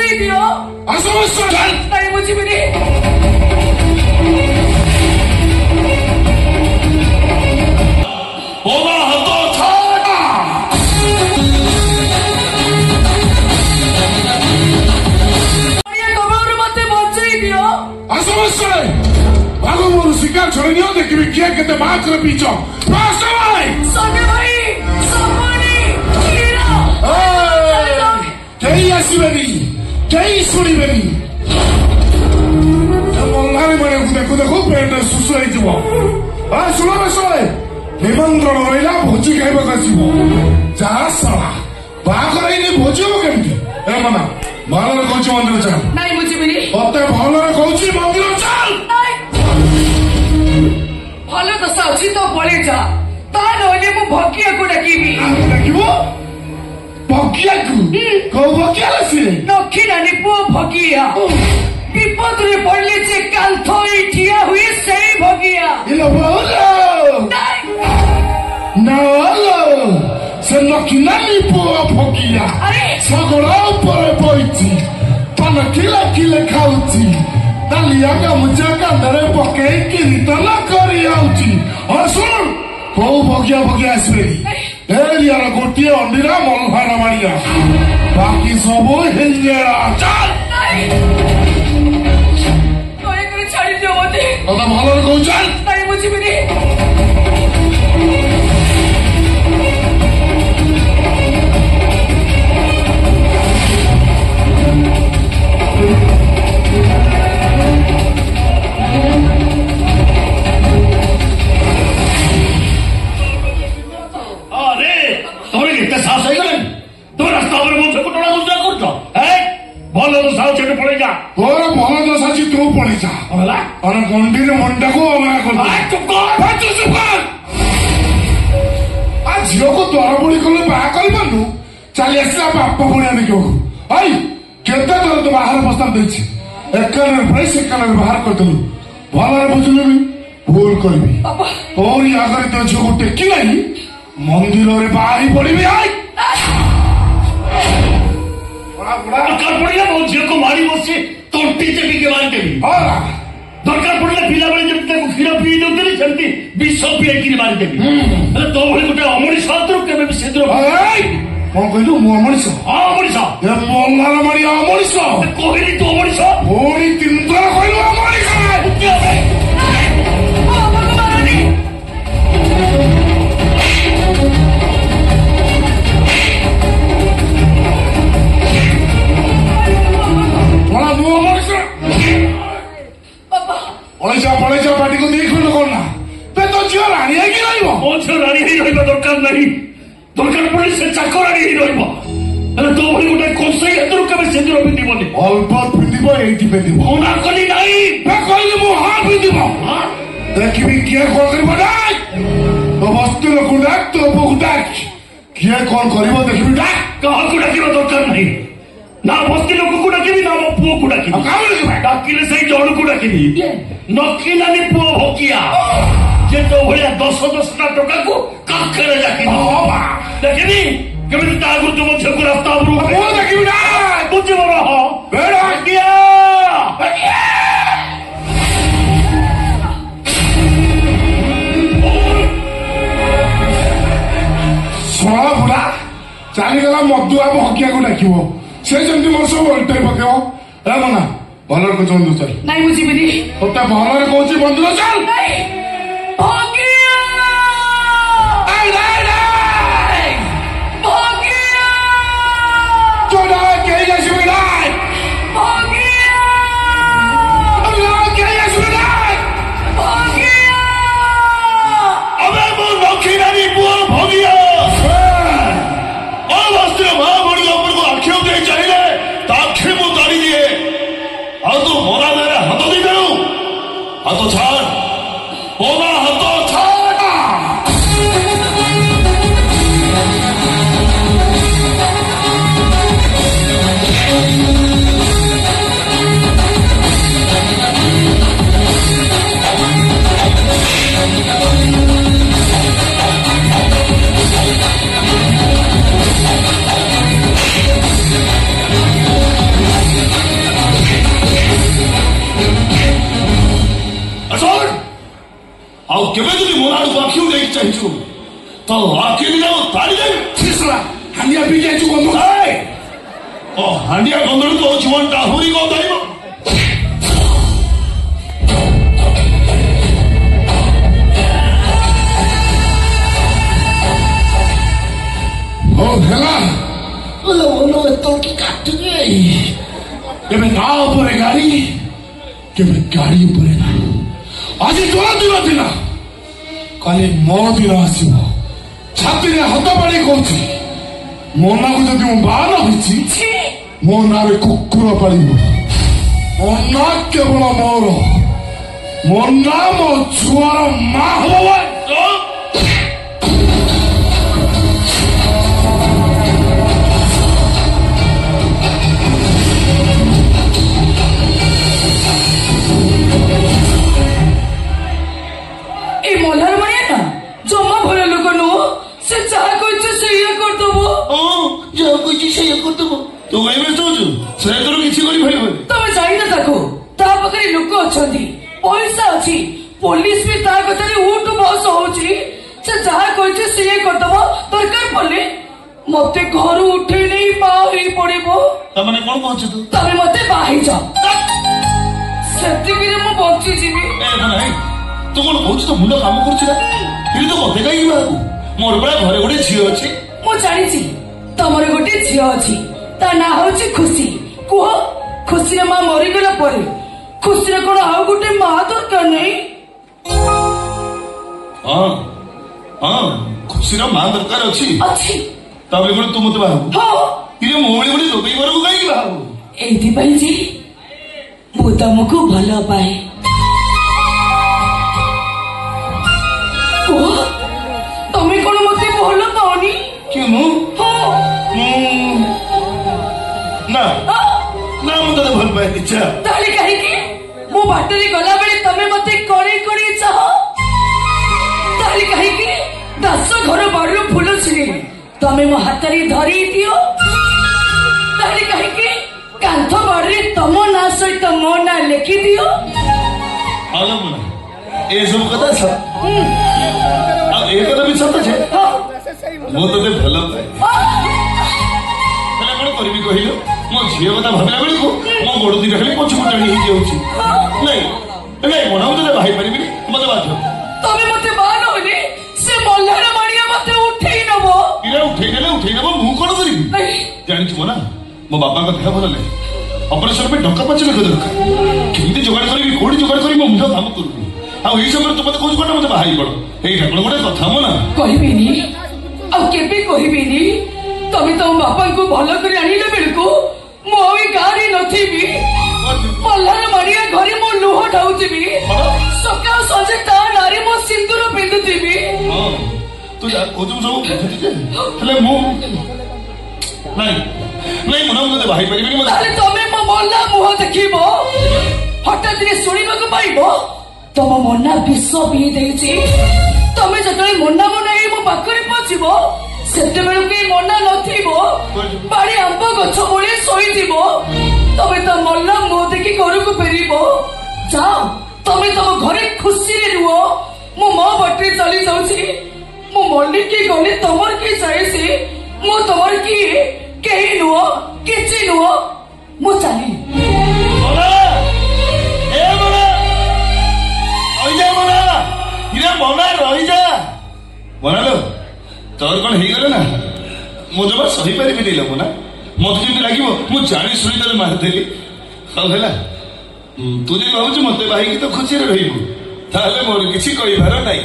ବଞ୍ଚେଇ ଦିଅ। ନାଇଁ ମୁଁ ଯିବିନି। ମତେ ବଞ୍ଚେଇ ଦିଅ। ଭାଗ ମୋର ଶିକାର ଛଡେଇ ନିଅ ଦେଖିବି କିଏ କେତେ ମାଛରେ ପିଇଛ। କେହି ଆସିବେନି କେହି ଶୁଣିବେନି। ମଲ୍ଲାରୀ ମାଣିକୁ ଦେଖୁ ଦେଖୁ ପେଟରେ ଶୁଶୁ ହେଇଯିବ। ଶୁଣ ଶୁଣେ ନିମନ୍ତ୍ରଣ ରହିଲା ଭୋଜି ଖାଇବାକୁ ଆସିବ। ଯାହା ଶଳା ବାହାଘର ହେଇନି ଭୋଜି ହବ କେମିତି? ଏ ମନା ଭଲରେ କହୁଛି ମନ୍ଦିର ଚାଲ। ନାଇଁ ମୁଁ ଯିବିନି। ମତେ ଭଲରେ କହୁଛି ମନ୍ଦିର ଚାଲ। ଭଲ ଦଶା ଅଛି ତ ପଳେଇ ଯା। ତା ନହେଲେ ମୁଁ ଭଗିଆକୁ ଡାକିବି। ଡାକିବ ଭଗିଆକୁ? କୋଉ ଭଗିଆ ସିଏ? ନକ୍ଷୀ ରାଣୀ ପୁଅ ଭଗିଆ। ବିପଦରେ ପଡିଲେ ଯେ କାନ୍ଥ ହେଇ ଠିଆ ହୁଏ ସେଇ ଭଗିଆ। ସେ ନକ୍ଷୀ ରାଣୀ ପୁଅ ଭଗିଆ ଶଗଡ଼ ଉପରେ ବଇଛି ପାନ କିଲେ କିଲେ ଖାଉଛି। ଡାଲିଆ ଗାମୁଛା କାନ୍ଧରେ ପକେଇ କୀର୍ତ୍ତନ କରି ଆଉଛି। ଶୁଣ କୋଉ ଭଗିଆ ଭଗିଆ ଆସିବେନି। ଏରିଆର ଗୋଟିଏ ଅଣ୍ଡିରା ମଲ୍ଭାର ମାଣିଆ ବାକି ସବୁ ହିଞ୍ଜେରା। ଦୟାକରି ଛାଡିଦିଅ ମତେ। ତତେ ଭଲରେ କହୁଛ। ନାଇଁ ମୁଁ ଯିବିନି। ତୋର ଭଲ ଦୋଷ ଅଛି ତୁ ପଳେଇଯା। ଗଣ୍ଡିରେ ମଣ୍ଡାକୁ ଝିଅକୁ ଦର ବୁଢୀ କଲେ ବାହା କରିପାରୁନୁ। ଚାଲି ଆସିଲା ବାପ ଭଣିଆ ଦେଖିବାକୁ। ଭାଇ କେତେ ଥର ତୁ ବାହାର ପ୍ରସ୍ତାବ ଦେଇଛି। ଏକାନରେ ଭାଇ ସେକାନରେ ବାହାର କରିଦେଲୁ। ଭଲରେ ବୁଝିଲୁନି ଭୁଲ କରିବି। ତୋରି ଆଗରେ ତୋ ଝିଅକୁ ଟେକି ନାହିଁ ମନ୍ଦିରରେ ବାହାରି ପଡିବି। ଦରକାର ପଡିଲେ ମୋ ଝିଅକୁ ମାରି ବସି ତଣ୍ଟି ଚେପିକି ମାରିଦେବି। ଦରକାର ପଡିଲେ ପିଲାବେଳେ ଯେମିତି ତାକୁ କ୍ଷୀର ପିଇ ଦଉଥିଲି ସେମିତି ବିଷ ପିଆଇକିରି ମାରିଦେବି। ହେଲେ ତୋ ଭଳି ଗୋଟେ ଅମଣିଷ ହାତରୁ କେବେ ବି ସେଦିନ କଣ କହିଲୁ? ମୁଁ ଅମଣିଷ? ହଁ ଅମଣିଷ। ମଲ୍ଲାର ମାରିଆ ଅମଣିଷ କହିଲି ତୁ ଅମଣିଷ। ପୁଣି ତିନିଥର କହିଲୁ ଅମଣିଷ। ପଳେଇଛ ପାଟିକୁ ଦେଇ ଖଣ୍ଡ କର ନା। ତୋ ଝିଅ ରାଣୀ ହେଇକି ରହିବ। ମୋ ଝିଅ ରାଣୀ ହେଇ ରହିବା ଦରକାର ନାହିଁ। ଦରକାର ପଡିଲେ ସେ ଚାକରାଣୀ ହେଇ ରହିବ। ହେଲେ ତୋ ଭଳି ଗୋଟେ କଂସେଇ ହାତରୁ କେବେ ସେଦିନ ପିନ୍ଧିବନି। ଅଳ୍ପ ପିନ୍ଧିବ ଏଇଠି ପିନ୍ଧିବ। ମନା କଲି ନାହିଁ। କହିଲି ମୁଁ ହଁ ପିନ୍ଧିବ। ଦେଖିବି କିଏ କଣ କରିବ। ତୋ ବସ୍ତି ଲୋକ ଡାକ ତୋ ପୁଅକୁ ଡାକ। କିଏ କଣ କରିବ ଦେଖିବି। ଡାକ। କାହାକୁ ଡାକିବା ଦରକାର ନାହିଁ। ନା ବସ୍ତି ଲୋକକୁ ଡାକିବି ନା ମୋ ପୁଅକୁ ଡାକିବି। ଡାକିଲେ ସେଇ ଜଣକୁ ଡାକିବି। ନକ୍ଷୀ ରାଣୀ ପୁଅ ଭଗିଆ ଯେ ତୋ ଭଳିଆ 10-10ଟା ଟଙ୍କାକୁ କାଖରେ ଡାକିବି। ଦେଖିବି କେମିତି ତା ଆଗରୁ ତୁମ ଝିଅକୁ ରାସ୍ତା ଉପରୁ ଦେଖିବି ନା ବୁଝିବ ରହ। ଶଳା ବୁଢା ଚାଲିଗଲା ମଧୁଆ ଭଗିଆକୁ ଡାକିବ। ସେ ଯେମିତି ମୋର ସବୁ ଓଲଟେଇ ପକେଇବ। ଏ ମନା ଭଲରେ କହୁଛି ମନ୍ଦିର ଚାଲ। ନାଇଁ ମୁଁ ଯିବିନି। ତୋତେ ଭଲରେ କହୁଛି ମନ୍ଦିର ଚାଲ। କେହି ଆସିବେ ନାଇଁ। ଏବେ ମୁଁ ନକ୍ଷୀ ରାଣୀ ପୁଅ ଭଗିଆ ଅବସ୍ଥିର ମା ଭଳି ଉପରକୁ ଆଖି ଦେଇ ଚାହିଁଲେ ତା ଆଖି ମୁଁ ତାଡ଼ି ଦିଏ। ଆଉ ତୁ ମୋରା ଦେହରେ ହାତ ଦେଇଦେଲୁ। ହାତ ଛାଡ। ମୋରା ହାତ ଛାଡ। କେବେ ଯଦି ମୋ ଆଡ଼କୁ ଆଖି ଉଠେଇକି ଚାହିଁଛୁ ତ ଆଖି ଯାଉ ତାଡ଼ି ଦେବି ଶିଶୁରା ହାଣ୍ଡିଆ ପିଇ ଯାଇଛୁ ଗନ୍ଧ ହାଣ୍ଡିଆ ଗନ୍ଧରୁ ତୋ ଜୀବନଟା ଆହୁରି ଗନ୍ଧାଇବ। ହେଲା କାଟିବେ କେବେ ତା ଉପରେ ଗାଡ଼ି କେବେ ଗାଡ଼ି ଉପରେ ନା ଆଜି ତୋର ଦିନ ଥିଲା କାଲି ମୋ ଦିନ ଆସିବ। ଛାତିରେ ହାତ ପାଣି କହୁଛି ମୋ ନାଁକୁ ଯଦି ମୁଁ ବାହାନ ହେଇଛି ମୋ ନାଁରେ କୁକୁର ପାଳିବ। ମୋ ନାଁ କେବଳ ମୋର ମୋ ନାଁ ମୋ ଛୁଆର ମା ହବ। ତୁ କାଇଁ ବ୍ୟସ୍ତ ହଉଛୁ? ସେ ତୋର କିଛି କରିପାରିବନି। ତମେ ଜାଣିନ ତାକୁ ତା ପାଖରେ ଲୋକ ଅଛନ୍ତି ପଇସା ଅଛି ପୋଲିସ ବି ତା କଥାରେ ଉଠୁ ବସ ହଉଛି। ସେ ଯାହା କହିছে ସିଏ କରିଦବ ଦରକାର ପଡିଲେ ମତେ ଘରୁ ଉଠେଇ ନେଇ ବାହା ହେଇ ପଡିବ। ତାମାନେ କଣ କହୁଛୁ ତୁ? ତମେ ମତେ ବାହା ହେଇଯାଅ ସେତିକିରେ ମୁଁ ବଞ୍ଚିଯିବି। ତୁ କଣ କହୁଛୁ? ତ ମୁଣ୍ଡ କାମ କରୁଛି ନା କିନ୍ତୁ ମତେ କାହିଁକି ବାହାକୁ? ମୋର ପରା ଘରେ ଗୋଟେ ଝିଅ ଅଛି। ମୁଁ ଜାଣିଛି ତମର ଗୋଟେ ଝିଅ ଅଛି ତା ନାଁ ହଉଛି ଖୁସି। କୁହ ଖୁସିର ମା ମରିଗଲା ପରେ ଖୁସିର କଣ ଆଉ ଗୋଟେ ମା ଦରକାର ନାହିଁ? ହଁ ହଁ ଖୁସିର ମା ଦରକାର ଅଛି। ତାପରେ କଣ ତୁ ମତେ ବାହାବୁ? ଇରେ ମୋ ଭଳି ଗୋଟେ ରୋଗୀ ଘରକୁ କାହିଁକି ବାହାବୁ? ଏଇଥିପାଇଁ ଯେ ମୁଁ ତମକୁ ଭଲ ପାଏ। କୁହ ତମେ କଣ ମତେ ଭଲ ପାଓନି? ମୁଁ ନା ନା ମୁଁ ତତେ ଭଲ ପାଏ ଇଚ୍ଛା। ତାହେଲେ କାହିଁକି ମୁଁ ବାଟରେ ଗଲାବେଳେ ତମେ ମତେ କଡ଼େଇ କଡ଼େଇ ଚାହ? ତାହେଲେ କାହିଁକି ଦାସ ଘର ବାଡ଼ିରୁ ଫୁଲ ଛିଣିଲେ ତମେ ମୋ ହାତରେ ଧରି ଦିଅ? ତାହେଲେ କାହିଁକି କାନ୍ଥ ବାଡ଼ିରେ ତମ ନାଁ ସହିତ ମୋ ନାଁ ଲେଖିଦିଅ? ଏସବୁ କଥା ଆଉ ଏ କଥା ବି ସତ ଯେ ମୁଁ ତତେ ଭଲ ପାଏ। ହେଲେ କଣ କରିବି କହିଲୁ? ମୋ ଝିଅ କଥା ଭାବିଲା ବେଳକୁ ମୋ ଗୋଡ ଦିଟା ଖାଲି ପଛକୁ ଟାଣି ହେଇଯାଉଛି। ନାଇଁ ନାଇଁ ମନା ମୁଁ ତତେ ବାହାଇ ପାରିବିନି ମତେ ବାଧ୍ୟ। ତମେ ମତେ ବାହା ନହେଲେ ସେ ମଲ୍ଲାର ମାଣିଆ ମତେ ଉଠେଇ ନବ। ଉଠେଇ ନେବ ମୁଁ କଣ କରିବି? ଜାଣିଛୁ ନା ମୋ ବାପାଙ୍କ ଦେହ ଭଲ ନାହିଁ ଅପରେସନ ପାଇଁ ଟଙ୍କା 5 ଲକ୍ଷ ଦରକାର। କେମିତି ଯୋଗାଡ଼ କରିବି କୋଉଠି ଯୋଗାଡ଼ କରିବି ମୋ ମୁଣ୍ଡ କାମ କରୁନି। ଆଉ ଏଇ ସମୟରେ ତୁ ମତେ କହୁଛୁ କଣ ମତେ ବାହାଇ ପଡ? ଏଇଟା କଣ ଗୋଟେ କଥା ମୋ ନା? କହିବିନି ଆଉ କେବେ କହିବିନି। ତମେ ତମ ବାପାଙ୍କୁ ଭଲ କରି ଆଣିଲା ବେଳକୁ ମୁଁ ଆଉ ଏ ଗାଁରେ ନଥିବି। ମଲ୍ଲାର ମାଣିଆ ଘରେ ମୋ ଲୁହ ଢାଉଥିବି। ସକାଳ ସଞ୍ଜେ ତା ନାଁରେ ମୋ ସିନ୍ଦୁର ପିନ୍ଧୁଥିବି। ତୁ ଯାହା କହୁଛୁ ସବୁ ବୁଝୁଛି ଯେ ହେଲେ ମୁଁ ନାଇଁ ନାଇଁ ମନା ମୁଁ ତତେ ବାହାଇ ପାରିବିନି। ତାହେଲେ ତମେ ମୋ ମଲା ମୁହଁ ଦେଖିବ ହଠାତ୍ ଶୁଣିବାକୁ ପାଇବ ତମ ମନା ବିଷ ପିଇ ଦେଇଛି। ତମେ ଯେତେବେଳେ ମନା ହେଇ ମୋ ପାଖରେ ପହଞ୍ଚିବ ସେତେବେଳକୁ ଏ ମନା ନଥିବ ବାଡି ଆମ୍ବ ଗଛ ଭଳି ଶୋଇଥିବ। ତମେ ତ ମଲା ମୁହଁ ଦେଖି ଘରକୁ ଫେରିବ। ଯାଅ ତମେ ତମ ଘରେ ଖୁସିରେ ରୁହ। ମୁଁ ମୋ ବାଟରେ ଚାଲି ଯାଉଛି। ମୁଁ ମଲ୍ଲି କି ଗଲି ତମର କି ଯାଇସି ମୁଁ ତମର କିଏ? କେହି ନୁହଁ କିଛି ନୁହଁ ମୁଁ ଚାଲି। ରହିଯା ମନାଲୋ ତୋର କଣ ହେଇଗଲା ନା ମୁଁ ଜମା ସହିପାରିବିନି ଲୋ ମନା। ମତେ ଯେମିତି ଲାଗିବ ମୁଁ ଜାଣି ଶୁଣି ତତେ ମାରିଦେଲି। ହଉ ହେଲା ତୁ ଯଦି ଭାବୁଛୁ ମତେ ବାହିକି ତ ଖୁସିରେ ରହିବୁ ତାହେଲେ ମୋର କିଛି କହିବାର ନାହିଁ।